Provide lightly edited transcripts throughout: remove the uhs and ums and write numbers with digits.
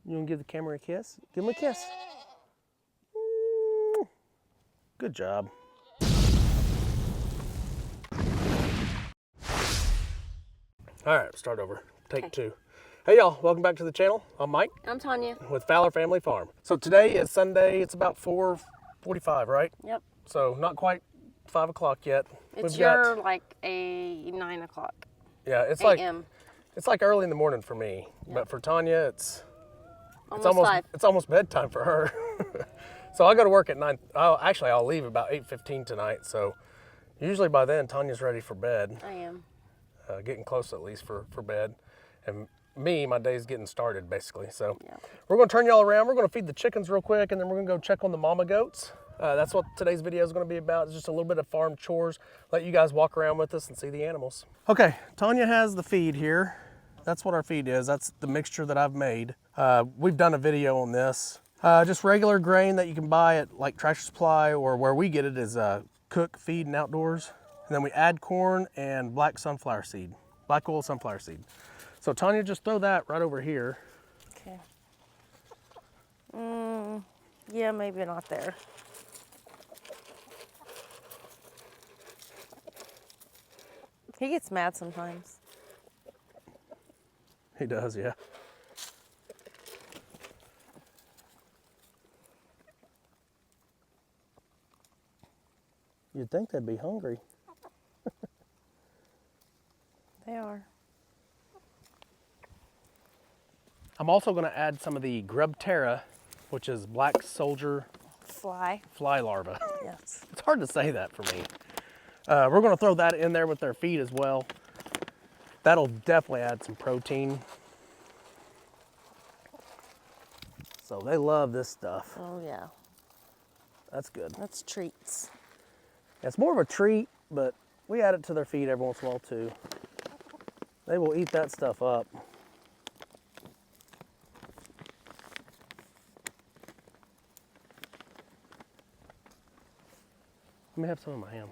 You want to give the camera a kiss? Give him a kiss. Good job. All right, start over. Take two. Hey y'all, welcome back to the channel. I'm Mike. I'm Tanya. With Fowler Family Farm. So today is Sunday. It's about 4:45, right? Yep. So not quite 5 o'clock yet. It's like a 9 o'clock. Yeah, it's like early in the morning for me, but for Tanya, it's almost bedtime for her. So I go to work at 9. I'll leave about 8:15 tonight. So usually by then Tanya's ready for bed. I am. Getting close at least for bed, and my day's getting started basically. So we're going to turn y'all around. We're going to feed the chickens real quick, and then we're going to go check on the mama goats. That's what today's video is going to be about. It's just a little bit of farm chores. Let you guys walk around with us and see the animals. Okay, Tanya has the feed here. That's what our feed is. That's the mixture that I've made. We've done a video on this. Just regular grain that you can buy at like Tractor Supply, or where we get it is Cook Feed and Outdoors. And then we add corn and black oil sunflower seed. So Tanya, just throw that right over here. Okay. Yeah, maybe not there. He gets mad sometimes. He does, yeah. You'd think they'd be hungry. They are. I'm also going to add some of the grub terra, which is black soldier fly larva. Yes. It's hard to say that for me. We're going to throw that in there with their feed as well. That'll definitely add some protein. So they love this stuff. Oh yeah. That's good. That's treats. It's more of a treat, but we add it to their feed every once in a while too. They will eat that stuff up. Let me have some in my hand.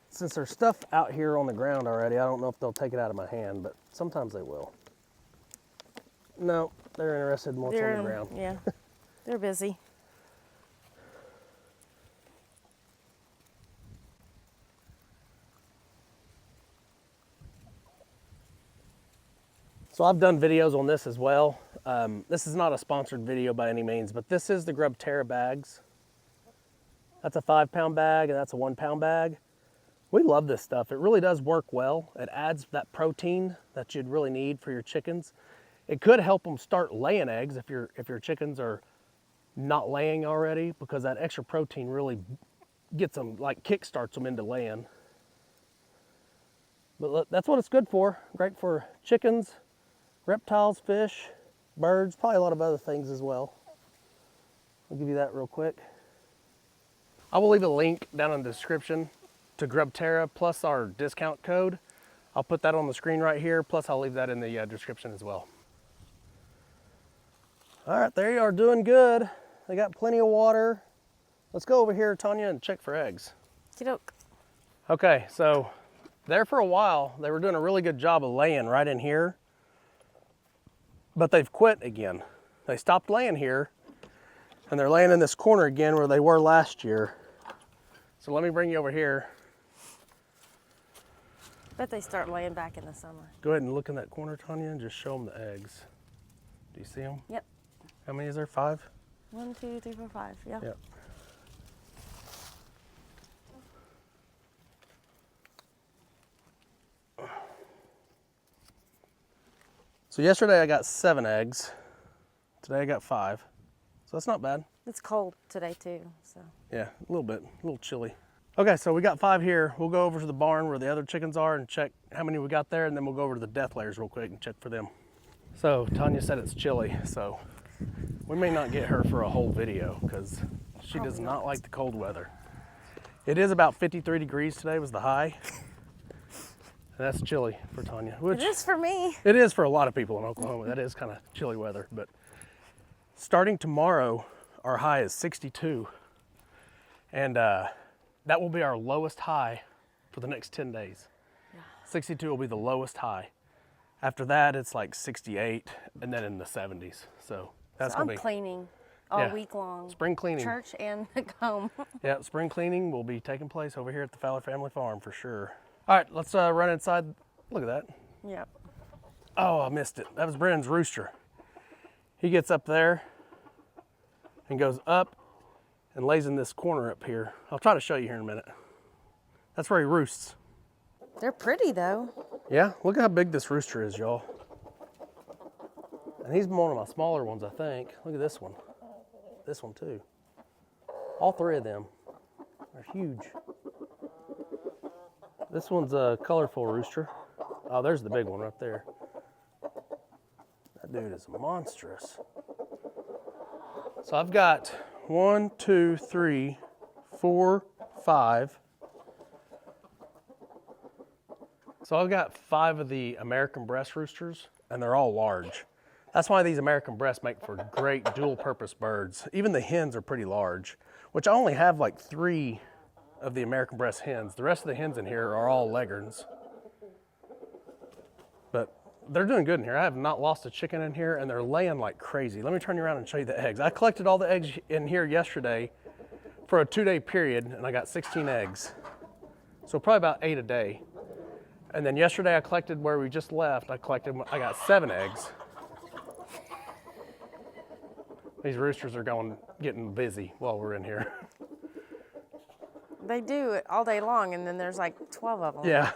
Since there's stuff out here on the ground already, I don't know if they'll take it out of my hand, but sometimes they will. No, they're interested in what's on the ground. Yeah, they're busy. So I've done videos on this as well. This is not a sponsored video by any means, but this is the Grub Terra bags. That's a 5-pound bag and that's a 1-pound bag. We love this stuff. It really does work well. It adds that protein that you'd really need for your chickens. It could help them start laying eggs if your chickens are not laying already, because that extra protein really gets them, like kickstarts them into laying. But that's what it's good for. Great for chickens, reptiles, fish, birds, probably a lot of other things as well. I'll give you that real quick. I will leave a link down in the description to Grub Terra plus our discount code. I'll put that on the screen right here, plus I'll leave that in the description as well. All right, they are doing good. They got plenty of water. Let's go over here, Tanya, and check for eggs. Okey-doke. Okay, so there for a while, they were doing a really good job of laying right in here, but they've quit again. They stopped laying here, and they're laying in this corner again where they were last year. So let me bring you over here. Bet they start laying back in the summer. Go ahead and look in that corner, Tanya, and just show them the eggs. Do you see them? Yep. How many is there? 5? 1, 2, 3, 4, 5. Yeah. Yep. So yesterday I got 7 eggs. Today I got 5. So that's not bad. It's cold today too, so. Yeah, a little bit, a little chilly. Okay, so we got 5 here. We'll go over to the barn where the other chickens are and check how many we got there, and then we'll go over to the death layers real quick and check for them. So Tanya said it's chilly, so we may not get her for a whole video because she does not like the cold weather. It is about 53 degrees today was the high. And that's chilly for Tanya. Which it is for me. It is for a lot of people in Oklahoma. That is kind of chilly weather. But starting tomorrow, our high is 62. And that will be our lowest high for the next 10 days. Yeah. 62 will be the lowest high. After that, it's like 68, and then in the 70s. So that's So gonna I'm be cleaning all week long. spring cleaning. Church and home. Yeah, spring cleaning will be taking place over here at the Fowler family farm for sure. All right, let's run inside. Look at that. Yep. Oh, I missed it. That was Brennan's rooster. He gets up there and goes up and lays in this corner up here. I'll try to show you here in a minute. That's where he roosts. They're pretty though. Yeah, look at how big this rooster is, y'all. And he's one of my smaller ones, I think. Look at this one. This one too. All three of them are huge. This one's a colorful rooster. Oh, there's the big one right there. That dude is monstrous. So I've got 1, 2, 3, 4, 5. So I've got 5 of the American breast roosters, and they're all large. That's why these American breasts make for great dual-purpose birds. Even the hens are pretty large, which I only have like 3 of the American breast hens. The rest of the hens in here are all leghorns. But they're doing good in here. I have not lost a chicken in here, and they're laying like crazy. Let me turn you around and show you the eggs. I collected all the eggs in here yesterday for a 2-day period, and I got 16 eggs. So probably about 8 a day. And then yesterday I collected where we just left. I got 7 eggs. These roosters are getting busy while we're in here. They do it all day long, and then there's like 12 of them. Yeah.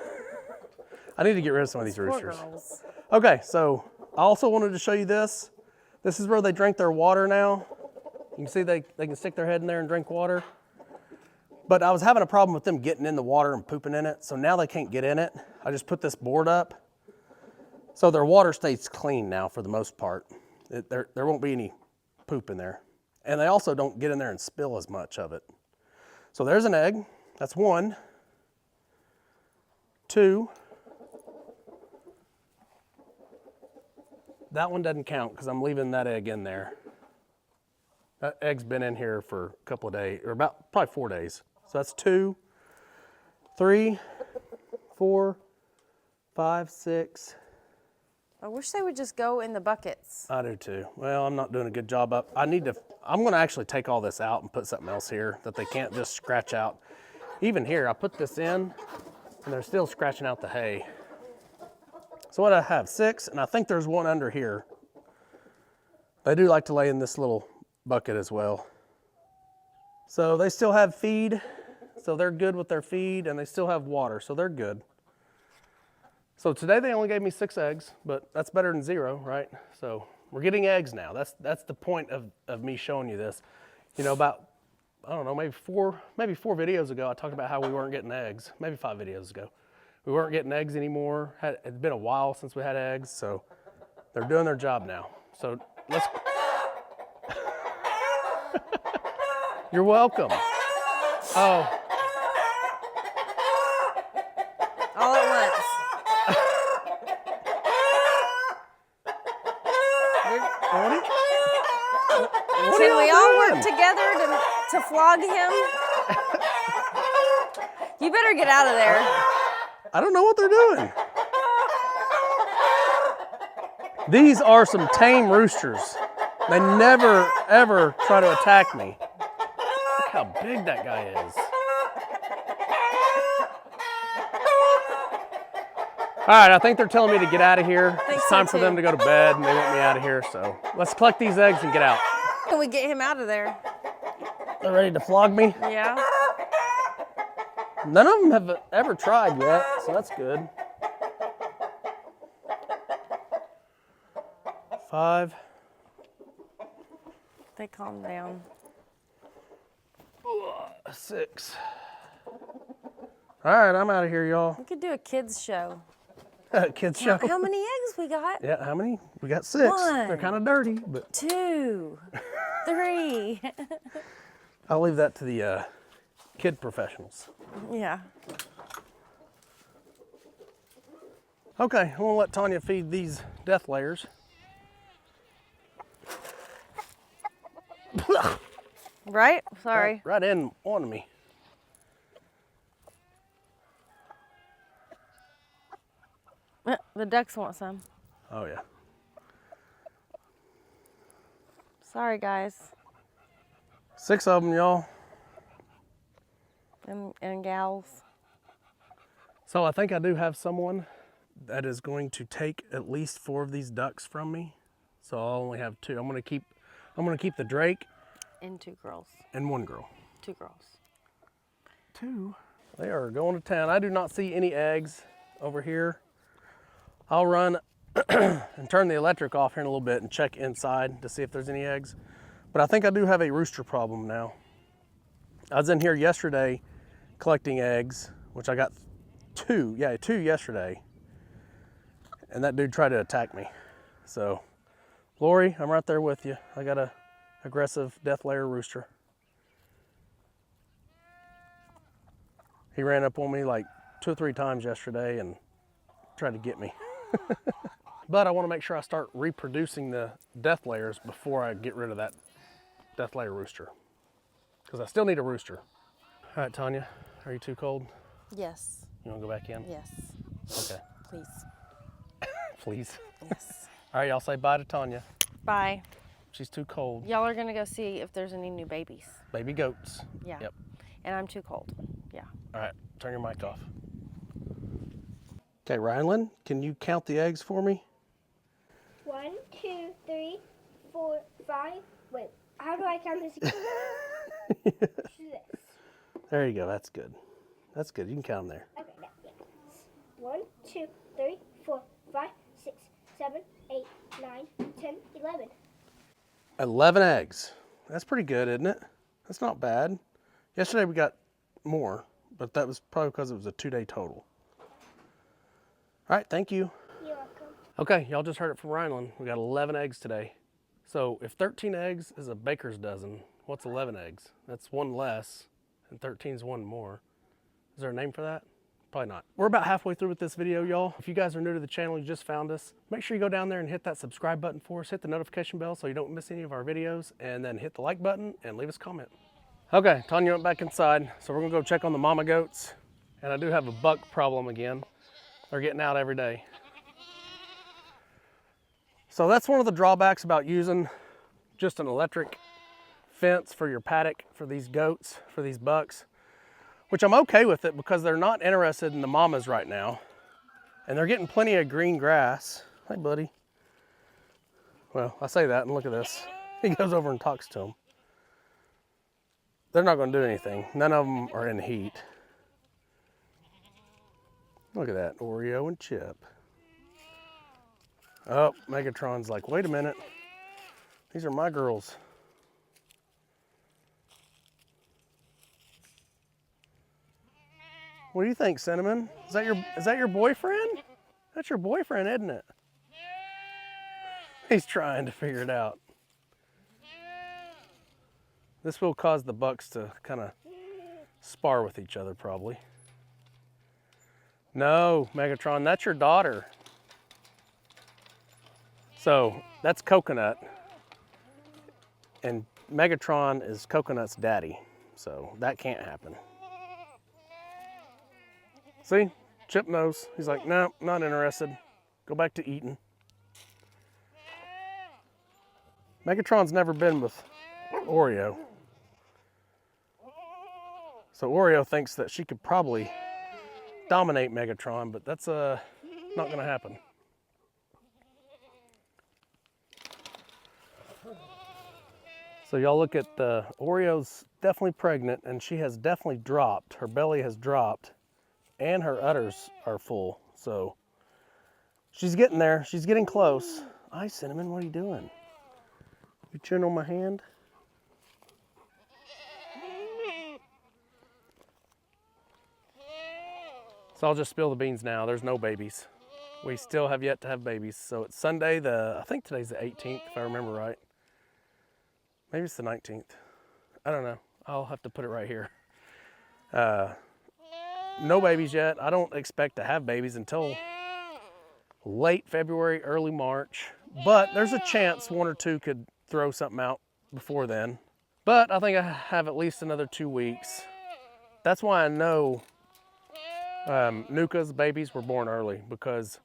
I need to get rid of some of these Poor roosters. girls. Okay, so I also wanted to show you this. This is where they drink their water now. You can see they can stick their head in there and drink water. But I was having a problem with them getting in the water and pooping in it, so now they can't get in it. I just put this board up. So their water stays clean now for the most part. There won't be any poop in there. And they also don't get in there and spill as much of it. So there's an egg. That's 1, 2. That one doesn't count because I'm leaving that egg in there. That egg's been in here for a couple of days, or probably 4 days. So that's 2, 3, 4, 5, 6. I wish they would just go in the buckets. I do too. Well, I'm not doing a good job up. I'm gonna actually take all this out and put something else here that they can't just scratch out. Even here, I put this in and they're still scratching out the hay. So what I have, 6, and I think there's 1 under here. They do like to lay in this little bucket as well. So they still have feed, so they're good with their feed, and they still have water, so they're good. So today they only gave me 6 eggs, but that's better than 0, right? So we're getting eggs now. That's the point of me showing you this. You know, about, I don't know, maybe four videos ago, I talked about how we weren't getting eggs. Maybe 5 videos ago. We weren't getting eggs anymore. It's been a while since we had eggs, so they're doing their job now. So let's... You're welcome. Oh. All at once. Can we all work together to flog him? You better get out of there. I don't know what they're doing. These are some tame roosters. They never, ever try to attack me. Look how big that guy is. All right, I think they're telling me to get out of here. It's time for them to go to bed, and they want me out of here, so let's collect these eggs and get out. Can we get him out of there? They're ready to flog me? Yeah. None of them have ever tried yet, so that's good. 5. They calm down. 6. All right, I'm out of here, y'all. We could do a kids show. Kids show. How many eggs we got? Yeah, how many? We got 6. 1. They're kind of dirty, but 2, 3. I'll leave that to the kid professionals. Yeah. Okay, I'm gonna let Tanya feed these death layers. Right? Sorry. Right in on me. The ducks want some. Oh yeah. Sorry, guys 6 of them, y'all. and gals. So I think I do have someone that is going to take at least 4 of these ducks from me. So I'll only have 2. I'm gonna keep the Drake And 2 girls. and 1 girl. 2 girls. 2. They are going to town. I do not see any eggs over here. I'll run and turn the electric off here in a little bit and check inside to see if there's any eggs. But I think I do have a rooster problem now. I was in here yesterday collecting eggs, which I got 2 yesterday. And that dude tried to attack me. So, Lori, I'm right there with you. I got a aggressive death layer rooster. He ran up on me like 2 or 3 times yesterday and tried to get me. But I want to make sure I start reproducing the death layers before I get rid of that death layer rooster. Because I still need a rooster. All right, Tanya, are you too cold? Yes. You want to go back in? Yes. Okay. Please. Please. Yes. All right, y'all say bye to Tanya. Bye. She's too cold. Y'all are gonna go see if there's any new babies. Baby goats. Yeah. Yep. And I'm too cold. Yeah. All right, turn your mic off. Okay, Rylan, can you count the eggs for me? 1, 2, 3, 4, 5. Wait, how do I count this again? There you go, that's good. That's good, you can count them there. Okay, yeah. 1, 2, 3, 4, 5, 6, 7, 8, 9, 10, 11. 11 eggs. That's pretty good, isn't it? That's not bad. Yesterday we got more, but that was probably because it was a 2-day total. All right, thank you. You're welcome. Okay, y'all just heard it from Rylan. We got 11 eggs today. So if 13 eggs is a baker's dozen, what's 11 eggs? That's 1 less, and 13 is 1 more. Is there a name for that? Probably not. We're about halfway through with this video, y'all. If you guys are new to the channel, you just found us, make sure you go down there and hit that subscribe button for us, hit the notification bell so you don't miss any of our videos, and then hit the like button and leave us a comment. Okay, Tanya went back inside, so we're gonna go check on the mama goats. And I do have a buck problem again. They're getting out every day. So that's one of the drawbacks about using just an electric fence for your paddock, for these goats, for these bucks, which I'm okay with it because they're not interested in the mamas right now. And they're getting plenty of green grass. Hey, buddy. Well, I say that and look at this. He goes over and talks to them. They're not gonna do anything. None of them are in heat. Look at that, Oreo and Chip. Oh, Megatron's like, wait a minute. These are my girls. What do you think, Cinnamon? Is that your boyfriend? That's your boyfriend, isn't it? He's trying to figure it out. This will cause the bucks to kind of spar with each other, probably. No, Megatron, that's your daughter. So that's Coconut, and Megatron is Coconut's daddy, so that can't happen. See, Chip knows. He's like, no, not interested. Go back to eating. Megatron's never been with Oreo. So Oreo thinks that she could probably dominate Megatron, but that's not gonna happen. So y'all look at Oreo's definitely pregnant, and she has definitely dropped. Her belly has dropped, and her udders are full. So she's getting there. She's getting close. Hi, Cinnamon, what are you doing? You chewing on my hand? So I'll just spill the beans now. There's no babies. We still have yet to have babies. So it's Sunday, I think today's the 18th, if I remember right. Maybe it's the 19th. I don't know. I'll have to put it right here. No babies yet. I don't expect to have babies until late February, early March. But there's a chance 1 or 2 could throw something out before then. But I think I have at least another 2 weeks. That's why I know Nuka's babies were born early, because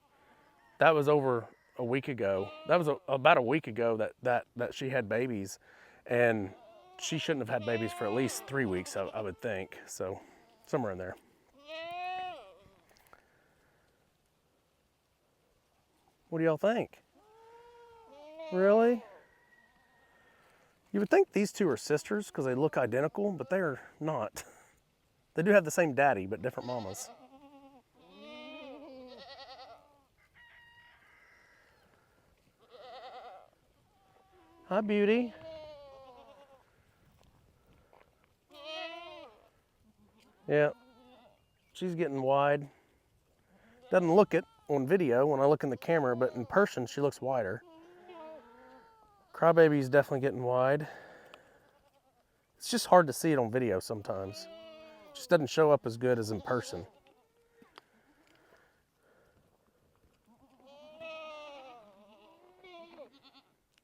that was over a week ago. That was about a week ago that she had babies, and she shouldn't have had babies for at least 3 weeks, I would think. So somewhere in there. What do y'all think? Really? You would think these two are sisters because they look identical, but they're not. They do have the same daddy, but different mamas. Hi, Beauty. Yeah, she's getting wide. Doesn't look it on video when I look in the camera, but in person she looks wider. Crybaby's definitely getting wide. It's just hard to see it on video sometimes. It just doesn't show up as good as in person.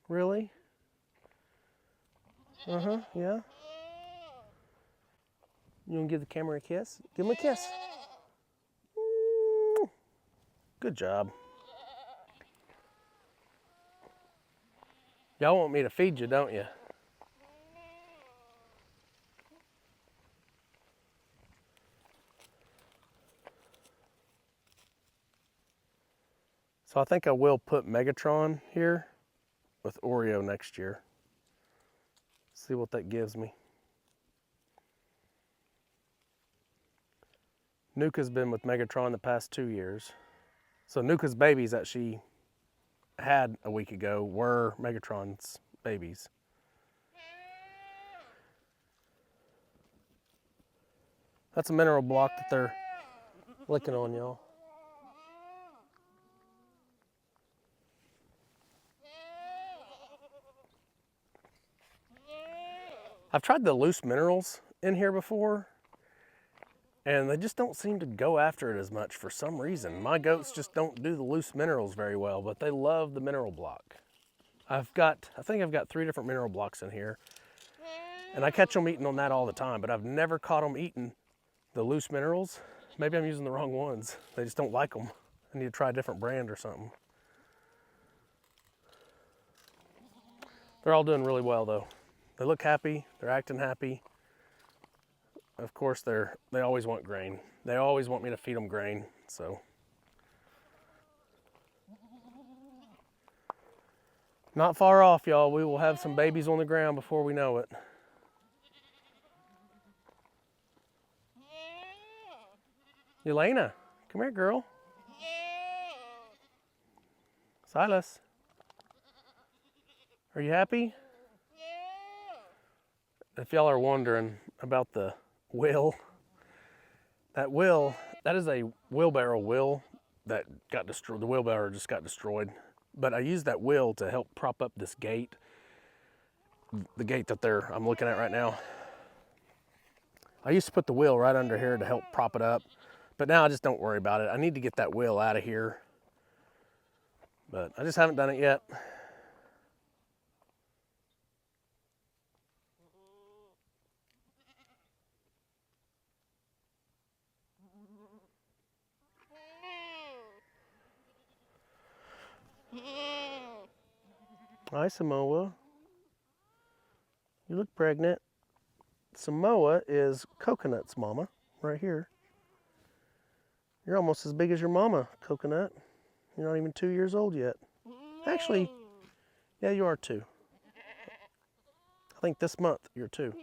Really? Uh-huh, yeah. You want to give the camera a kiss? Give him a kiss. Good job. Y'all want me to feed you, don't you? So I think I will put Megatron here with Oreo next year. See what that gives me. Nuka's been with Megatron the past 2 years. So Nuka's babies that she had a week ago were Megatron's babies. That's a mineral block that they're licking on, y'all. I've tried the loose minerals in here before, and they just don't seem to go after it as much for some reason. My goats just don't do the loose minerals very well, but they love the mineral block. I think I've got 3 different mineral blocks in here, and I catch them eating on that all the time, but I've never caught them eating the loose minerals. Maybe I'm using the wrong ones. They just don't like them. I need to try a different brand or something. They're all doing really well though. They look happy, they're acting happy. Of course, they always want grain. They always want me to feed them grain, so. Not far off, y'all. We will have some babies on the ground before we know it. Elena, come here, girl. Silas, are you happy? If y'all are wondering about the wheel, that is a wheelbarrow wheel that got destroyed. The wheelbarrow just got destroyed. But I used that wheel to help prop up this gate. The gate that I'm looking at right now. I used to put the wheel right under here to help prop it up. But now I just don't worry about it. I need to get that wheel out of here. But I just haven't done it yet. Hi, Samoa. You look pregnant. Samoa is Coconut's mama, right here. You're almost as big as your mama, Coconut. You're not even 2 years old yet. Actually, yeah, you are 2. I think this month you're 2.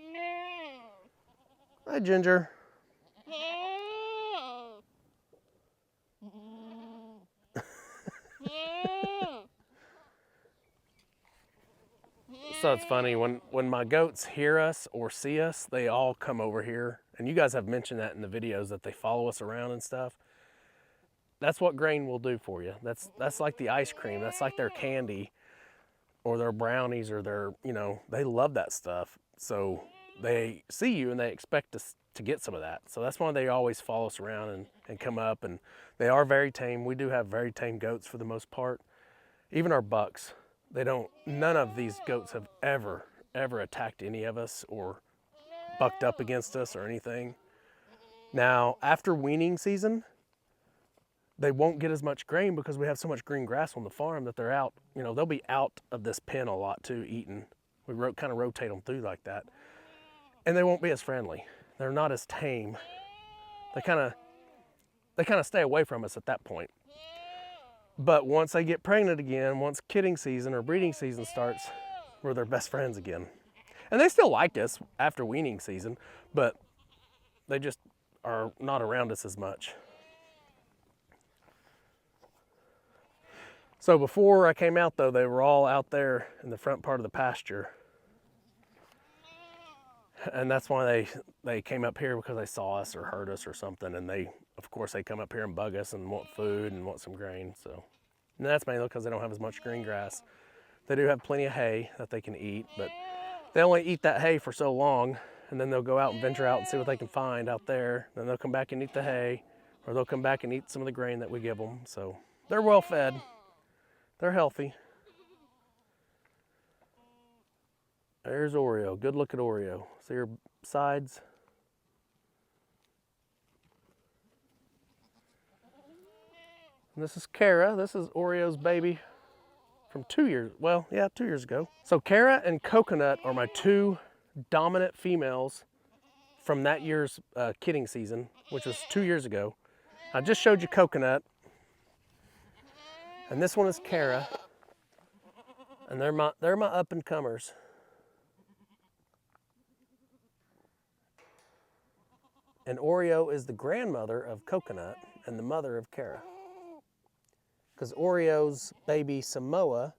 Hi, Ginger. So it's funny, when my goats hear us or see us, they all come over here. And you guys have mentioned that in the videos that they follow us around and stuff. That's what grain will do for you. That's like the ice cream. That's like their candy or their brownies or their, they love that stuff. So they see you and they expect us to get some of that. So that's why they always follow us around and come up. And they are very tame. We do have very tame goats for the most part. Even our bucks. None of these goats have ever attacked any of us or bucked up against us or anything. Now, after weaning season, they won't get as much grain because we have so much green grass on the farm that they're out. You know, they'll be out of this pen a lot too, eating. We kind of rotate them through like that. And they won't be as friendly. They're not as tame. They kind of stay away from us at that point. But once they get pregnant again, once kidding season or breeding season starts, we're their best friends again. And they still like us after weaning season, but they just are not around us as much. So before I came out though, they were all out there in the front part of the pasture. And that's why they came up here, because they saw us or heard us or something. And of course they come up here and bug us and want food and want some grain. So, and that's mainly because they don't have as much green grass. They do have plenty of hay that they can eat, but they only eat that hay for so long, and then they'll go out and venture out and see what they can find out there. Then they'll come back and eat the hay, or they'll come back and eat some of the grain that we give them. So they're well fed. They're healthy. There's Oreo. Good look at Oreo. See her sides? And this is Kara. This is Oreo's baby from 2 years. Well, yeah, 2 years ago. So Kara and Coconut are my two dominant females from that year's kidding season, which was 2 years ago. I just showed you Coconut. And this one is Kara. And they're my up-and-comers. And Oreo is the grandmother of Coconut and the mother of Kara. Because Oreo's baby Samoa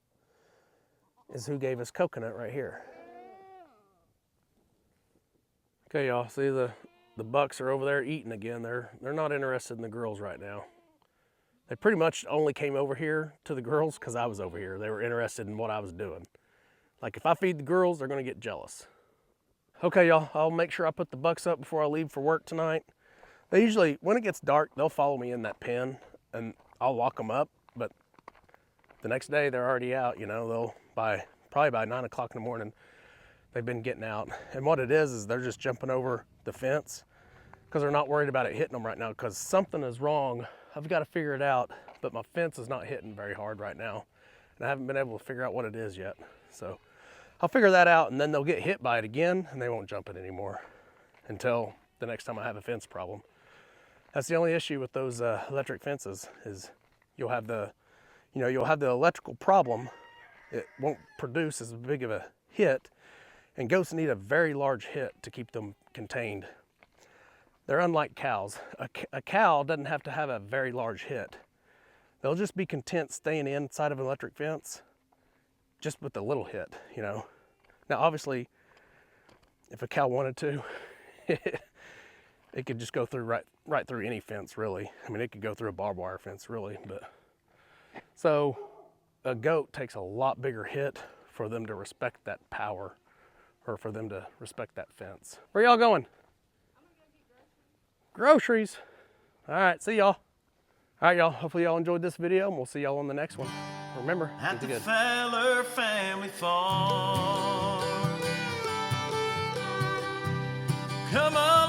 is who gave us Coconut right here. Okay, y'all, see the bucks are over there eating again. They're not interested in the girls right now. They pretty much only came over here to the girls because I was over here. They were interested in what I was doing. Like if I feed the girls, they're gonna get jealous. Okay, y'all, I'll make sure I put the bucks up before I leave for work tonight. They usually, when it gets dark, they'll follow me in that pen and I'll lock them up, but the next day they're already out, you know, probably by 9 o'clock in the morning, they've been getting out. And what it is they're just jumping over the fence because they're not worried about it hitting them right now, because something is wrong. I've got to figure it out, but my fence is not hitting very hard right now. And I haven't been able to figure out what it is yet. So I'll figure that out, and then they'll get hit by it again and they won't jump it anymore until the next time I have a fence problem. That's the only issue with those electric fences is you'll have the electrical problem. It won't produce as big of a hit, and goats need a very large hit to keep them contained. They're unlike cows. A cow doesn't have to have a very large hit. They'll just be content staying inside of an electric fence just with a little hit, you know. Now, obviously, if a cow wanted to, it could just go through right through any fence, really. I mean, it could go through a barbed wire fence, really. But so a goat takes a lot bigger hit for them to respect that power, or for them to respect that fence. Where y'all going? Groceries. All right, see y'all. All right, y'all. Hopefully y'all enjoyed this video, and we'll see y'all on the next one. Remember, at eat the good. Fowler family farm. Come on.